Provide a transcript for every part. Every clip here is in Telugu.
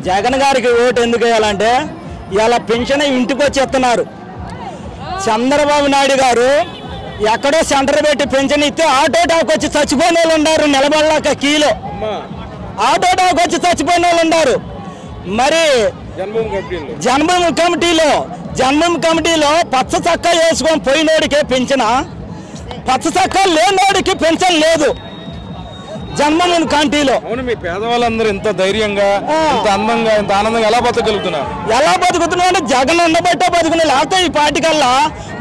జగన్ గారికి ఓటు ఎందుకు వేయాలంటే ఇలా పెన్షన్ ఇంటికి వచ్చి ఇస్తున్నారు. చంద్రబాబు నాయుడు గారు ఎక్కడో సెంటర్ పెట్టి పెన్షన్ ఇస్తే ఆటో డాక్ వచ్చి చచ్చిపోయిన వాళ్ళు ఉన్నారు. నిలబడలేక కీలో ఆటో డాక్ వచ్చి చచ్చిపోయిన వాళ్ళు ఉన్నారు. మరి జన్మభూమి కమిటీలో పచ్చ చక్క వేసుకొని పోయినోడికే పెన్షన్, పచ్చ చక్క లేనోడికి పెన్షన్ లేదు. జన్మభూమి కమిటీలో మీ పేదవాళ్ళందరూ ఎంత ధైర్యంగా, ఎంత అందంగా, ఎంత ఆనందంగా ఎలా బతకగలుగుతున్నారు? ఎలా బతుకుతున్నాడు? జగన్ ఉండబట్టే బతుకునే. లేకపోతే ఈ పార్టీకల్లా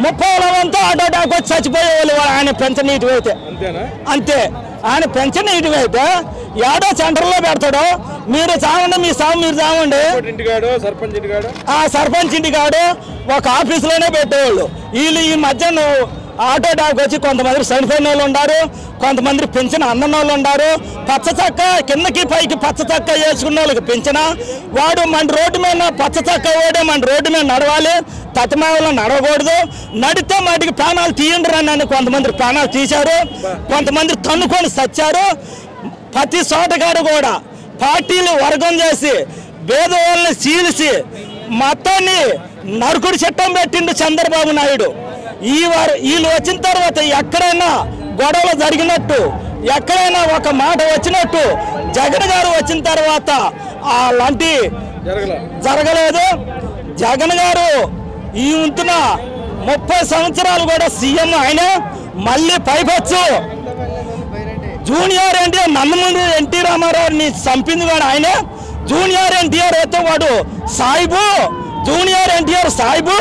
30 మందితో ఆటో డాక్ వచ్చి చచ్చిపోయేవాళ్ళు. ఆయన పెన్షన్ ఇటువైతే అంతే. ఆయన పెన్షన్ ఇటువైతే ఏడో సెంటర్లో పెడతాడు. మీరు చావండి, మీ సాగు మీరు చావండి. సర్పంచ్ ఇంటికాడు ఒక ఆఫీసులోనే పెట్టేవాళ్ళు. వీళ్ళు ఈ మధ్య ఆటో డాక్ వచ్చి కొంతమంది చనిపోయిన వాళ్ళు ఉన్నారు, కొంతమంది పెన్షన్ అందన వాళ్ళు ఉన్నారు. పచ్చ చక్క కిందకి పైకి పచ్చ చక్క వేసుకున్న వాళ్ళకి పెన్షన్. వాడు మన రోడ్డు మీద పచ్చ చక్క వాడే మన రోడ్డు మీద నడవాలి, తతమావలో నడవకూడదు. నడితే వాటికి ప్రాణాలు తీయండి అని కొంతమంది ప్రాణాలు తీశారు, కొంతమంది తన్నుకొని చచ్చారు. ప్రతి చోటగాడు కూడా పార్టీలు వర్గం చేసి పేదవాళ్ళని చీల్చి మొత్తాన్ని నరుకుడు చట్టం పెట్టిండు చంద్రబాబు నాయుడు. వీళ్ళు వచ్చిన తర్వాత ఎక్కడైనా గొడవలు జరిగినట్టు, ఎక్కడైనా ఒక మాట వచ్చినట్టు జగన్ గారు వచ్చిన తర్వాత అలాంటి జరగలేదు. జగన్ గారు ఈ ఉంటున్న 30 సంవత్సరాలు కూడా సీఎం ఆయన. మళ్ళీ పైపచ్చు జూనియర్ ఎన్టీఆర్ నందమూరి ఎన్టీ రామారావుని చంపింది కూడా ఆయనే. జూనియర్ ఎన్టీఆర్ అయితే వాడు సాయిబు, జూనియర్ ఎన్టీఆర్ సాయిబు.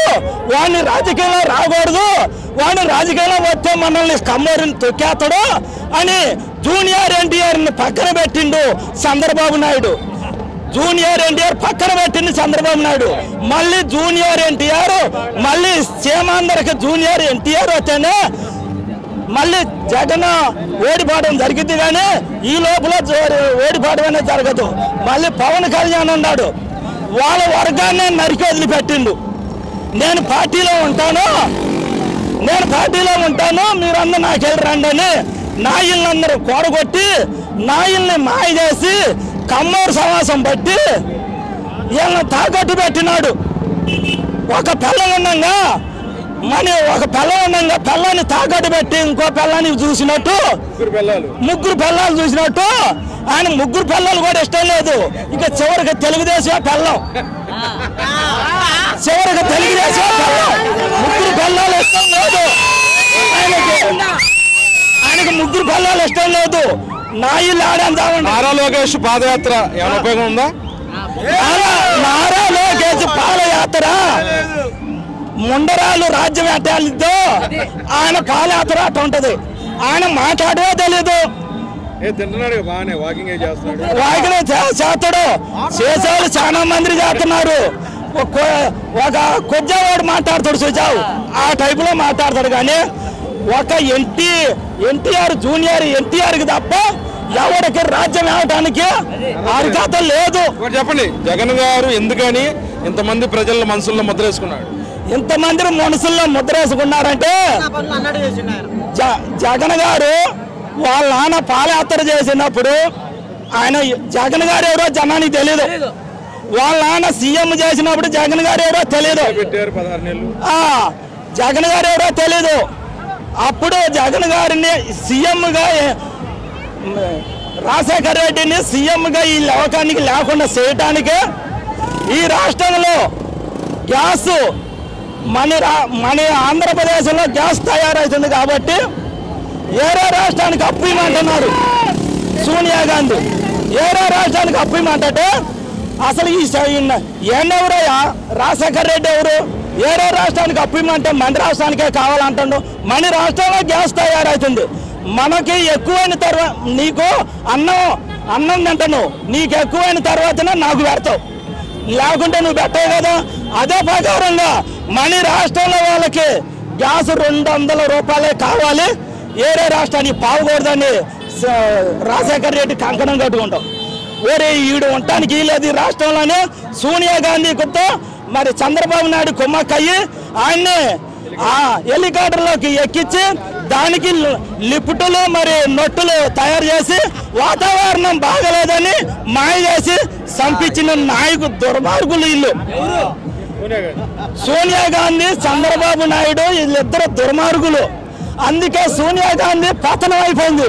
వాడిని రాజకీయంలో రాకూడదు, వాడిని రాజకీయంలో వస్తే మనల్ని కమ్మరిని తొక్కేస్తాడు అని జూనియర్ ఎన్టీఆర్ని పక్కన పెట్టిండు చంద్రబాబు నాయుడు. జూనియర్ ఎన్టీఆర్ పక్కన పెట్టింది చంద్రబాబు నాయుడు. మళ్ళీ జూనియర్ ఎన్టీఆర్, మళ్ళీ సీమాందరికి జూనియర్ ఎన్టీఆర్ వస్తేనే మళ్ళీ జగన్ ఓడిపోవడం జరిగింది. కానీ ఈ లోపల ఓడిపోవడం అనేది జరగదు. మళ్ళీ పవన్ కళ్యాణ్ ఉన్నాడు, వాళ్ళ వర్గాన్ని నరికి వదిలిపెట్టిండు. నేను పార్టీలో ఉంటాను, మీరందరూ నాకెళ్ళి రండి అని నాయిల్నందరూ కూడగొట్టి, నాయిల్ని మాయ చేసి కమ్మూరు సమాసం బట్టి వీళ్ళని తాకట్టు పెట్టినాడు. ఒక పిల్లం ఉన్నాగా పిల్లాన్ని తాకట్టు పెట్టి ఇంకో పిల్లాన్ని చూసినట్టు, ముగ్గురు పిల్లలు చూసినట్టు ఆయన ముగ్గురు పిల్లలు కూడా ఇష్టం లేదు. ఇంకా చివరికి తెలుగుదేశం పిల్లం, ముగ్గురు పిల్లలు ఇష్టం లేదు ఆయనకి ముగ్గురు పిల్లలు ఇష్టం లేదు. నాయిల్ ఆడేద్దామండి. నారా లోకేష్ పాదయాత్ర ఏమైనా ఉపయోగం ఉందా? నారా లోకేష్ పాదయాత్ర ముండరాలు రాజ్యం ఎట్టాలిద్దో ఆయన పాదయాత్ర అట్ట ఉంటది. ఆయన మాట్లాడే తెలీదు, వాకింగ్ చేస్తాడు. చేసేవాళ్ళు చాలా మంది చేస్తున్నారు. ఒక కొజ్జావాడు మాట్లాడతాడు, సుజావు ఆ టైపులో మాట్లాడతాడు. కానీ ఒక ఎన్టీఆర్ జూనియర్ ఎన్టీఆర్కి తప్ప ఎవరికి రాజ్యం ఇవ్వడానికి అర్హత లేదు. చెప్పండి, జగన్ గారు ఎందుకని ఇంతమంది ప్రజల మనసుల్లో ముద్ర వేసుకున్నాడు? ఇంతమంది మనసుల్లో ముద్ర వేసుకున్నారంటే జగన్ గారు వాళ్ళ నాన్న పాదయాత్ర చేసినప్పుడు ఆయన జగన్ గారు ఎవరో జనానికి తెలియదు. వాళ్ళ నాన్న సీఎం చేసినప్పుడు జగన్ గారు ఎవరో తెలియదు. జగన్ గారు ఎవరో తెలీదు. అప్పుడు జగన్ గారిని సీఎంగా, రాజశేఖర రెడ్డిని సీఎంగా ఈ లోకానికి లేకుండా చేయటానికి ఈ రాష్ట్రంలో గ్యాస్ మన ఆంధ్రప్రదేశ్లో గ్యాస్ తయారవుతుంది కాబట్టి ఏరే రాష్ట్రానికి అప్పు ఇవ్వమంటున్నారు సోనియా గాంధీ. ఏరే రాష్ట్రానికి అప్పు ఇవ్వమంటే అసలు ఎవరయ్యా రాజశేఖర రెడ్డి ఎవరు? ఏరే రాష్ట్రానికి అప్పు ఇవ్వమంటే మన రాష్ట్రానికే కావాలంటాడు. మన రాష్ట్రంలో గ్యాస్ తయారవుతుంది. మనకి ఎక్కువైన తర్వాత నీకు అన్నం తింటాను, నీకు ఎక్కువైన తర్వాతనే నాకు పెడతావు, లేకుంటే నువ్వు పెట్టావు కదా. అదే ప్రకారంగా మన రాష్ట్రంలో వాళ్ళకి గ్యాస్ 200 రూపాయలే కావాలి, ఏరే రాష్ట్రానికి పావుకూడదని రాజశేఖర రెడ్డి కంకణం కట్టుకుంటాం. వేరే ఈడు ఉండటానికి లేదు. రాష్ట్రంలోనే సోనియా గాంధీతో మరి చంద్రబాబు నాయుడు కుమ్మక్కయ్యి ఆయన్ని హెలికాప్టర్లోకి ఎక్కించి దానికి లిపుటులు మరి నొట్టులు తయారు చేసి వాతావరణం బాగలేదని మాయ చేసి చంపించిన దుర్మార్గులు వీళ్ళు. సోనియా గాంధీ, చంద్రబాబు నాయుడు వీళ్ళిద్దరు దుర్మార్గులు. అందుకే సోనియా గాంధీ పతనం అయిపోయింది,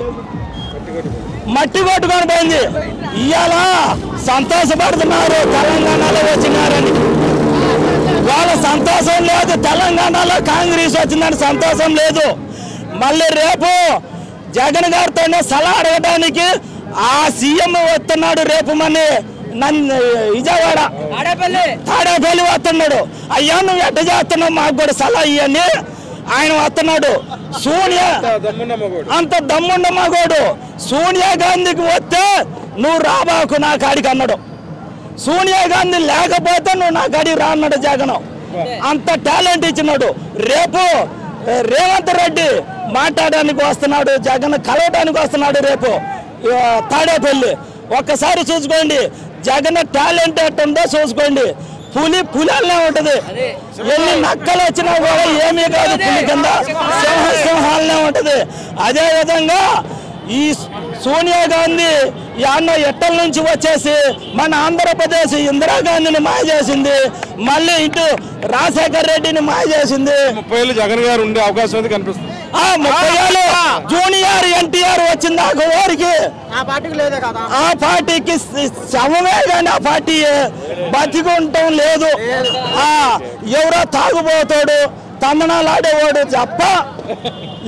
మట్టి కొట్టుకొని పోయింది. ఇవాళ సంతోషపడుతున్నారు తెలంగాణలో వచ్చినారని. వాళ్ళ సంతోషం లేదు, తెలంగాణలో కాంగ్రెస్ వచ్చిందని సంతోషం లేదు. మళ్ళీ రేపు జగన్ గారితోనే సలహా అడగడానికి ఆ సీఎం వస్తున్నాడు రేపు మళ్ళీ విజయవాడ తాడేపల్లి వస్తున్నాడు. అయ్యా నువ్వు ఎట్ట చేస్తున్నావు మాకు కూడా సలహా ఇవన్నీ ఆయన వస్తున్నాడు. సోనియా అంత దమ్ముండ మగోడు. సోనియా గాంధీకి వస్తే నువ్వు రాబాకు నా కాడికి అన్నాడు. సోనియా గాంధీ లేకపోతే నువ్వు నా కాడికి రా అన్నాడు జగన్. అంత టాలెంట్ ఇచ్చినాడు. రేపు రేవంత్ రెడ్డి మాట్లాడడానికి వస్తున్నాడు, జగన్ కలవడానికి వస్తున్నాడు రేపు తాడేపల్లి. ఒక్కసారి చూసుకోండి జగన్ టాలెంట్ ఎట్టుందో చూసుకోండి. పులినే ఉంటది, ఎన్ని నక్కలు వచ్చినా కూడా ఏమీ కాదు, పులి కింద సింహాలనే ఉంటది. అదే విధంగా ఈ సోనియా గాంధీ యాన్న ఎట్టల నుంచి వచ్చేసి మన ఆంధ్రప్రదేశ్ ఇందిరాగాంధీని మాయ చేసింది, మళ్ళీ ఇటు రాజశేఖర్ రెడ్డిని మాయ చేసింది. 30 ఏళ్ళు జగన్ గారు ఉండే అవకాశం అయితే కనిపిస్తుంది. 30 ఏళ్ళు జూనియర్ ఎన్టీఆర్ వచ్చింది ఆ ఊరికి, ఆ పార్టీకి శవమే కానీ ఆ పార్టీ బతికుంటం లేదు. ఎవరో తాగుబోతాడు, తందనాలు ఆడేవాడు తప్ప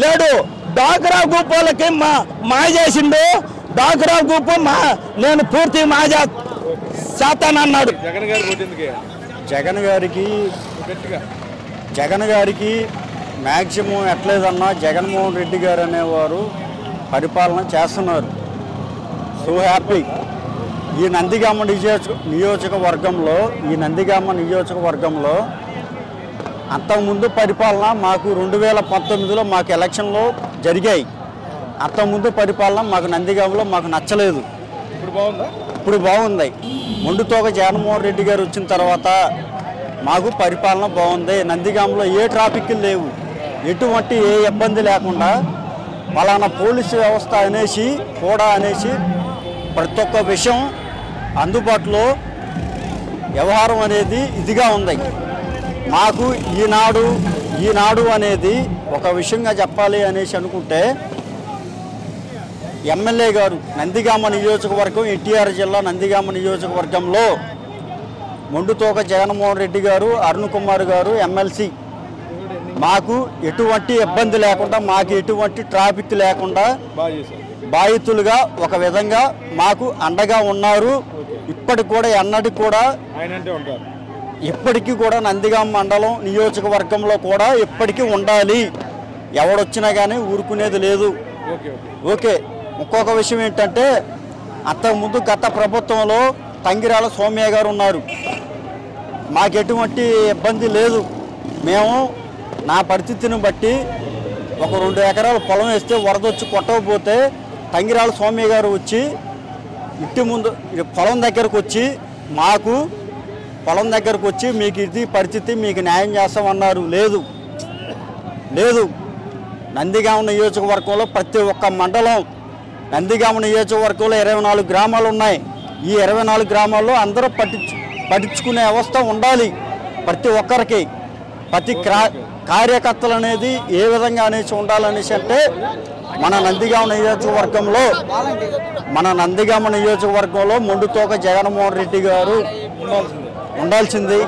లేడు. డాక్రా గ్రూప్ వాళ్ళకి మాయ చేసిండు. డాక్రా గ్రూప్ నేను పూర్తి మాయ చేస్తానన్నాడు. జగన్ గారికి మ్యాక్సిమం ఎట్లేదన్నా జగన్మోహన్ రెడ్డి గారు అనేవారు పరిపాలన చేస్తున్నారు. So happy. ఈ నందిగామ నియోజకవర్గంలో అంతకుముందు పరిపాలన మాకు 2019లో మాకు ఎలక్షన్లో జరిగాయి. అంతకుముందు పరిపాలన మాకు నందిగామలో మాకు నచ్చలేదు. ఇప్పుడు బాగుంది. మొండుతోక జగన్మోహన్ రెడ్డి గారు వచ్చిన తర్వాత మాకు పరిపాలన బాగుంది. నందిగామలో ఏ ట్రాఫిక్ లేవు, ఎటువంటి ఏ ఇబ్బంది లేకుండా పలానా పోలీసు వ్యవస్థ అనేసి ప్రతి ఒక్క విషయం అందుబాటులో వ్యవహారం అనేది ఇదిగా ఉంది. మాకు ఈనాడు అనేది ఒక విషయంగా చెప్పాలి అనేసి అనుకుంటే ఎమ్మెల్యే గారు నందిగామ నియోజకవర్గం, ఎన్టీఆర్ జిల్లా నందిగామ నియోజకవర్గంలో మొండుతోక జగన్మోహన్ రెడ్డి గారు, అరుణ్ కుమార్ గారు ఎమ్మెల్సీ మాకు ఎటువంటి ఇబ్బంది లేకుండా, మాకు ఎటువంటి ట్రాఫిక్ లేకుండా బాధితులుగా ఒక విధంగా మాకు అండగా ఉన్నారు. ఇప్పటికి కూడా ఎన్నటికి కూడా ఇప్పటికీ కూడా నందిగామ మండలం నియోజకవర్గంలో కూడా ఇప్పటికీ ఉండాలి. ఎవడొచ్చినా కానీ ఊరుకునేది లేదు. ఓకే. ఇంకొక విషయం ఏంటంటే అంతకుముందు గత ప్రభుత్వంలో తంగిరాల సోమయ్య గారు ఉన్నారు. మాకు ఎటువంటి ఇబ్బంది లేదు. మేము నా పరిస్థితిని బట్టి ఒక 2 ఎకరాలు పొలం వేస్తే వరదొచ్చి కొట్టకపోతే తంగిరాల సోమయ్య గారు వచ్చి ఇంటి ముందు పొలం దగ్గరకు వచ్చి మీకు ఇది పరిస్థితి, మీకు న్యాయం చేస్తామన్నారు. లేదు. నందిగామ నియోజకవర్గంలో ప్రతి ఒక్క మండలం, నందిగామ నియోజకవర్గంలో 24 గ్రామాలు ఉన్నాయి. ఈ 24 గ్రామాల్లో అందరూ పట్టించుకునే వ్యవస్థ ఉండాలి. ప్రతి ఒక్కరికి ప్రతి కార్యకర్తలు అనేది ఏ విధంగా అనేసి ఉండాలనేసి అంటే మన నందిగామ నియోజకవర్గంలో మొండుతోక జగన్మోహన్ రెడ్డి గారు ఉండాల్సింది.